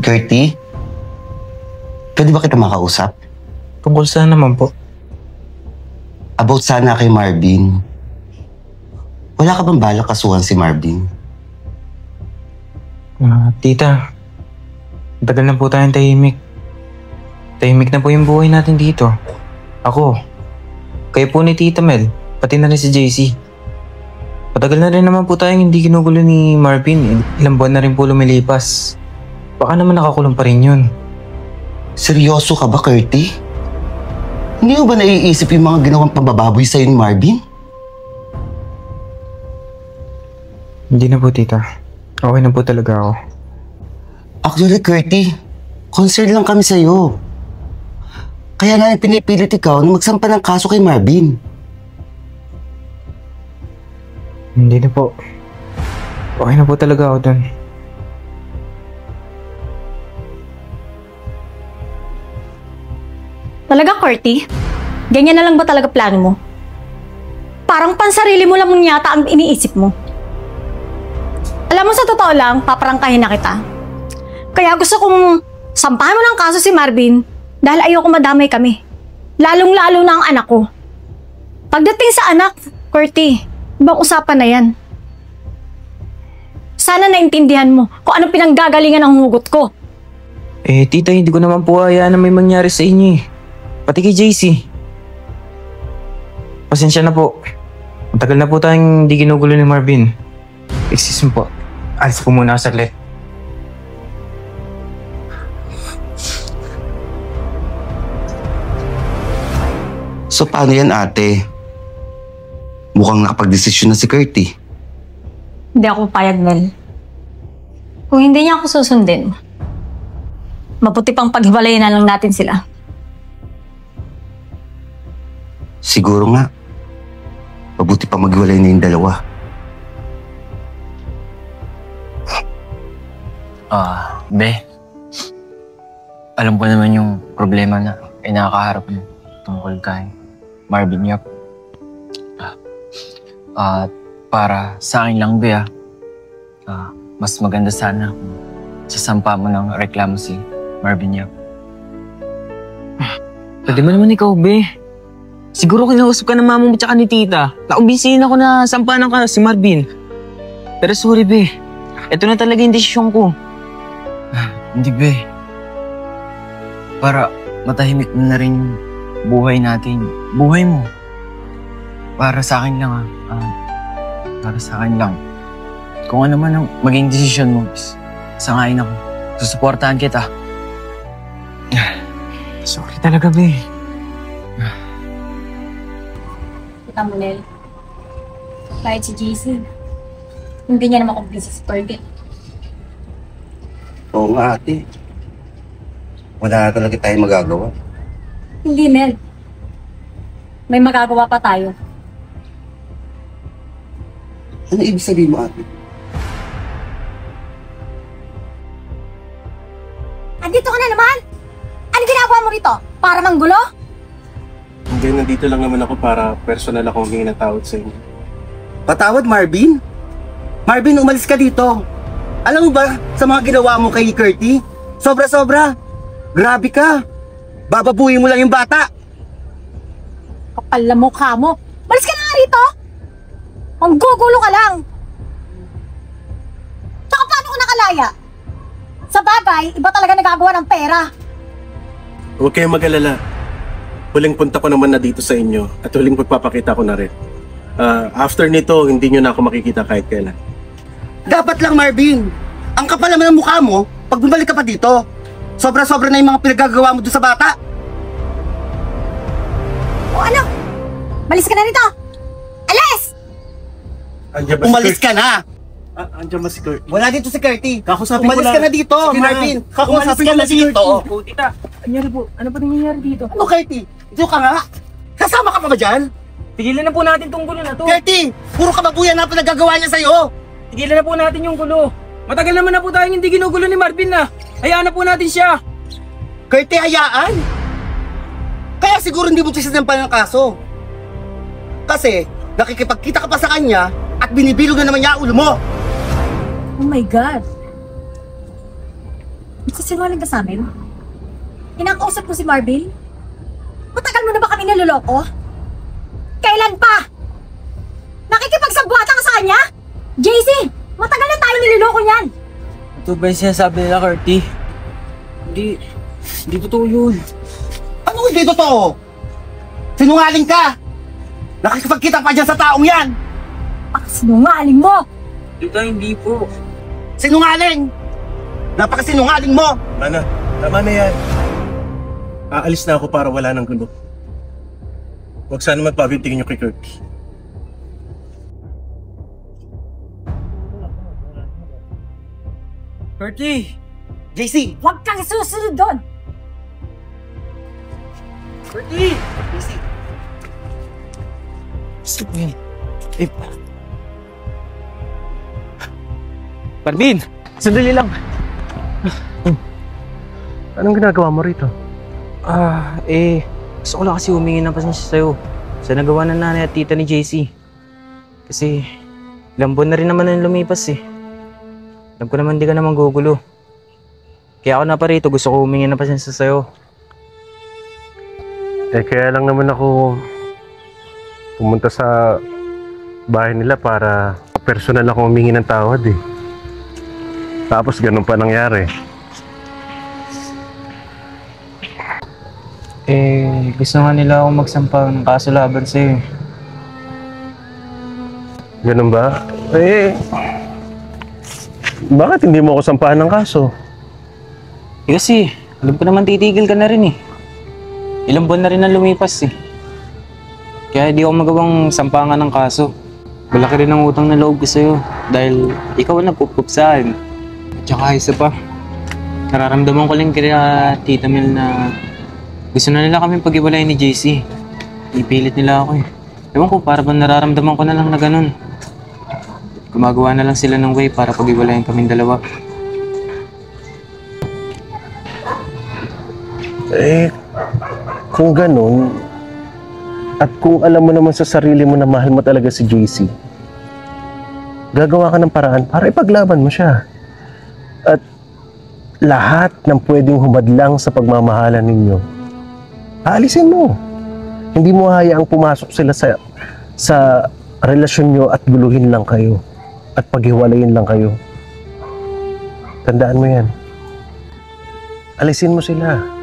Gertie? Pwede ba kita makausap? Tungkol saan naman po? About sana kay Marvin. Wala ka bang balak kasuhan si Marvin? Tita, tagal na po tayong tahimik. Tahimik na po yung buhay natin dito. Ako, kayo po ni Tita Mel, pati na rin si JC. Patagal na rin naman po tayong hindi ginugulo ni Marvin. Ilang buwan na rin po lumilipas. Baka naman nakakulong pa rin yun. Seryoso ka ba, Gertie? Hindi mo ba naiisip yung mga ginawang pambababoy sa'yo ni Marvin? Hindi na po, Tita. Okay na po talaga ako. Actually, Gertie, concerned lang kami sa'yo. Kaya nga pinipilit ikaw na magsampa ng kaso kay Marvin. Hindi na po. Okay na po talaga ako dun. Talaga, Courtney? Ganyan na lang ba talaga plano mo? Parang pansarili mo lang yata ang iniisip mo. Alam mo, sa totoo lang, paprangkahin na kita. Kaya gusto kong sampahan mo ng kaso si Marvin dahil ayoko madamay kami. Lalong-lalo na ang anak ko. Pagdating sa anak, Courtney, ibang usapan na yan. Sana naintindihan mo kung anong pinanggagalingan ng hugot ko. Tita, hindi ko naman po hayaan na may mangyari sa inyo eh. Pati kay JC. Pasensya na po. Matagal na po tayong hindi ginugulo ni Marvin. Excuse me po. Alis po muna ako saglit. So paano yan, ate? Mukhang nakapag-desisyon na si Gertie. Hindi ako payag, Mel. Kung hindi niya ako susundin, mabuti pang paghiwalayin na lang natin sila. Siguro nga. Mabuti pa maghiwalay na yung dalawa. Be. Alam ko naman yung problema na nakakaharap mo tungkol kay Marvin Yap. Para sa akin lang, Be, mas maganda sana kung sasampa mo ng reklamo si Marvin Yap. Pwede mo naman ikaw, Be. Siguro kinausap ka ng mama mo tsaka ni Tita. Naubisiin ako na sampahan ka si Marvin. Pero sorry, Be. Ito na talaga yung desisyon ko. Hindi, Be. Para matahimik na rin yung buhay natin. Buhay mo. Para sa akin lang, para sa akin lang. Kung ano man ang maging desisyon mo, sangayin ako. Susuportahan kita. Sorry talaga, Be. Kita mo, Nel. Kahit si JC, hindi niya naman kumpisa sa target. Oo nga, ate. Wala na talaga tayong magagawa. Hindi, Nel. May magagawa pa tayo. Ano ibig sabihin mo, ate? Andito ka na naman! Ano ginagawa mo rito? Para manggulo? Hindi, nandito lang naman ako para personal akong humingi ng tawad sa inyo. Patawad, Marvin? Marvin, umalis ka dito. Alam mo ba sa mga ginawa mo kay Gertie? Sobra-sobra. Grabe ka. Bababuhin mo lang yung bata. Kapal na mukha mo. Malis ka na nga rito! Ang gugulo ka lang! Tsaka paano ko nakalaya? Sa bagay, iba talaga nagagawa ng pera. Huwag kayong mag-alala. Huling punta ko naman na dito sa inyo at huling pagpapakita ko na rin. After nito, hindi nyo na ako makikita kahit kailan. Dapat lang, Marvin. Ang kapal naman ng mukha mo pag bumalik ka pa dito. Sobra-sobra na yung mga pinagagawa mo doon sa bata. O ano? Malis ka na rito! Alis! Umalis ka na! Andiyan ba si Kurt? Wala dito si Gertie. Kakusapin Umalis ka na dito, Marvin. Umalis ka na dito. Tita, anyari po? Ano pa nangyayari dito? Ano, Gertie? Dito ka nga. Kasama ka pa ba dyan? Tigilan na po natin tong gulo na to. Gertie, puro kababuyan na pinagagawa niya sa'yo. Tigilan na po natin yung gulo. Matagal naman na po tayong hindi ginugulo ni Marvin na. Hayaan na po natin siya. Gertie, hayaan. Kaya siguro hindi mo siya sinampahan ng kaso. Kasi nakikipagkita ka pa sa kanya at binibilog na naman niya ulo mo. Oh my God! Nagsisinungaling ka sa amin? Kinakausap mo si Marvin? Matagal mo na ba kami naloloko? Kailan pa? Nakikipagsabwata ka sa kanya? JC, matagal na tayo niloloko niyan. Ito ba yung sinasabi nila, Curty? Hindi totoo yun. Ano hindi totoo? Sinungaling ka! Nakikipagkita pa dyan sa taong yan! Sinungaling mo! Tita, hindi po. Sinungaling! Napakasinungaling mo! Tama na yan. Aalis na ako para wala ng gulo. Huwag sana magpabintingin niyo kay Kirby. Curty! JC! Huwag kang susunod doon! Curty! JC! Gusto ko yun. Marvin! Sandali lang. Anong ginagawa mo rito? Gusto ko lang kasi humingi ng pasensya sa'yo sa nagawa ng nanay at tita ni JC. Kasi ilang buwan na rin naman ang lumipas eh. Alam ko naman di ka naman gugulo. Kaya ako na pa rito, gusto ko humingi ng pasensya sa'yo. Kaya lang naman ako pumunta sa bahay nila para personal ako humingi ng tawad eh. Tapos ganun pa nangyari. Gusto nga nila akong magsampa ng kaso laban sa'yo. Ganun ba? Bakit hindi mo ako sampahan ng kaso? Kasi alam ko naman titigil ka na rin eh. Ilang buwan na rin ang lumipas eh. Kaya di ako magawang sampangan ng kaso. Malaki rin ang utang na loob ko sa'yo dahil ikaw ang nagpupup sa akin. At saka isa pa, nararamdaman ko lang kaya Tita Mel na gusto na nila kami pag-iwalay ni JC. Ipilit nila ako eh. Ewan ko, para bang nararamdaman ko na lang na ganun. Gumagawa na lang sila ng way para pag-iwalayin kaming dalawa. Kung ganun, at kung alam mo naman sa sarili mo na mahal mo talaga si JC, gagawa ka ng paraan para ipaglaban mo siya. At lahat ng pwedeng humadlang sa pagmamahalan ninyo, aalisin mo. Hindi mo hayaang pumasok sila sa relasyon nyo at guluhin lang kayo at paghiwalayin lang kayo. Tandaan mo yan. Alisin mo sila.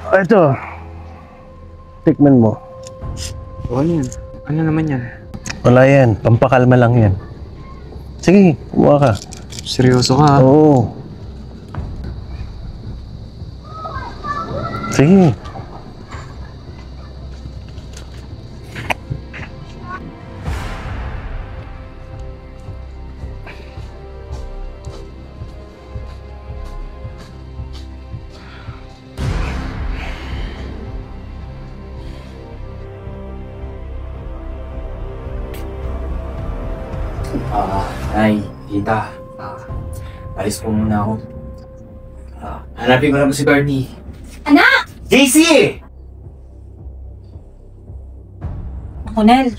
Ito, tikman mo. O ano yan? Ano naman yan? Wala yan, pampakalma lang yan. Sige, kumuha ka. Seryoso ka? Oo. Sige. Ay, tita. Alis po muna ako. Hanapin ko na po si Barney. Anak! JC! Ako, Nel.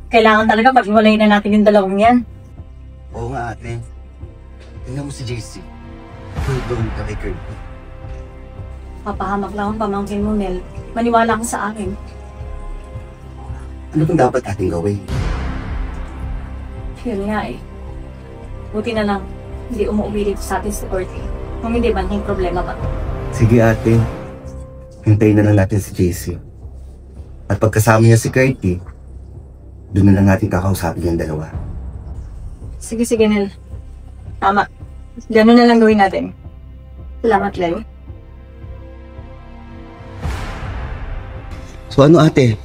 Kailangan talaga pag-iwalay na natin yung dalawang yan. Oo nga ate. Tingnan mo si JC. Full blown ka kay Kirby. Papahamak lang ang pamangkin mo, Nel. Maniwala ka sa akin. Ano bang dapat ating gawin? Yun nga eh. Buti na lang, hindi umuwi dito sa atin si Corty. Kung hindi, malaking problema pa. Sige ate. Hintayin na lang natin si JC. At pagkasama niya si Kirby, doon na lang natin kakausapin yung dalawa. Sige, Nel. Tama. Ganun na lang gawin natin. Salamat, Leo. So ano ate?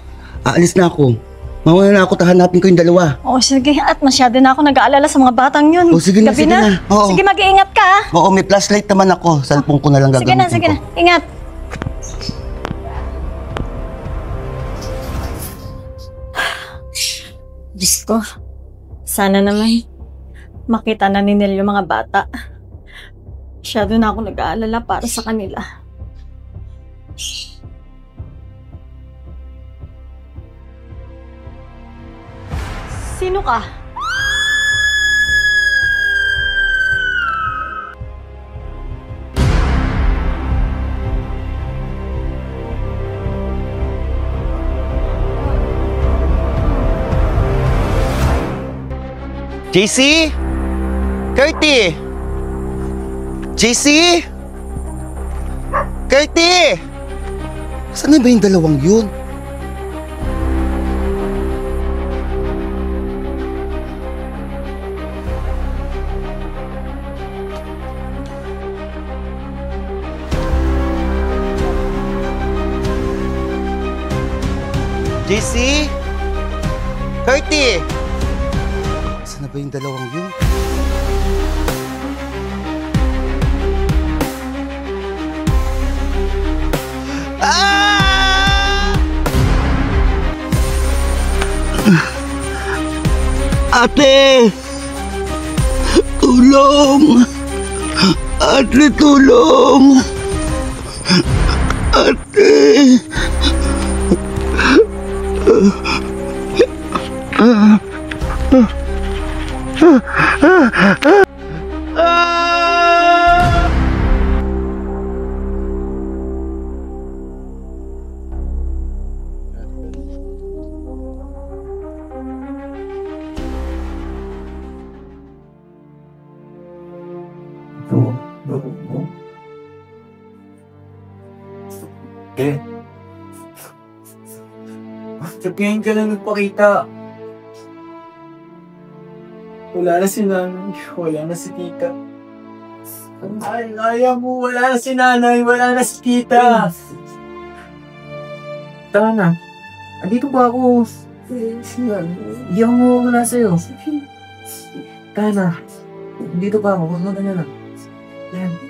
Aalis na ako. Mawala na ako, hanapin ko yung dalawa. Oo, sige. At masyado na ako nag-aalala sa mga batang yun. Oh, sige na, Gabi sige na. Oo. Sige, mag-iingat ka. Oo, may flashlight naman ako. Cellphone ko na lang gagamitin Sige na. ko. Ingat. Diyos ko. Sana naman makita na ni Nel yung mga bata. Masyado na ako nag-aalala para sa kanila. Sino ka? JC? Curty? JC? Curty! Saan na ba yung dalawang yun? JC? Curty! Saan na ba yung dalawang yun? Ah! Ate! Tulong! Ate, tulong! Ate! Eh. Ba't ngayon ka lang nagpakita? Wala na si nanay, wala na si tita. Ay, ayaw mo, wala na si nanay, wala na si tita. Tama na. Andito ba ako? Hindi ako mawawala sa'yo. Tama na. Andito ba ako? Huwag mo na lang. Yan.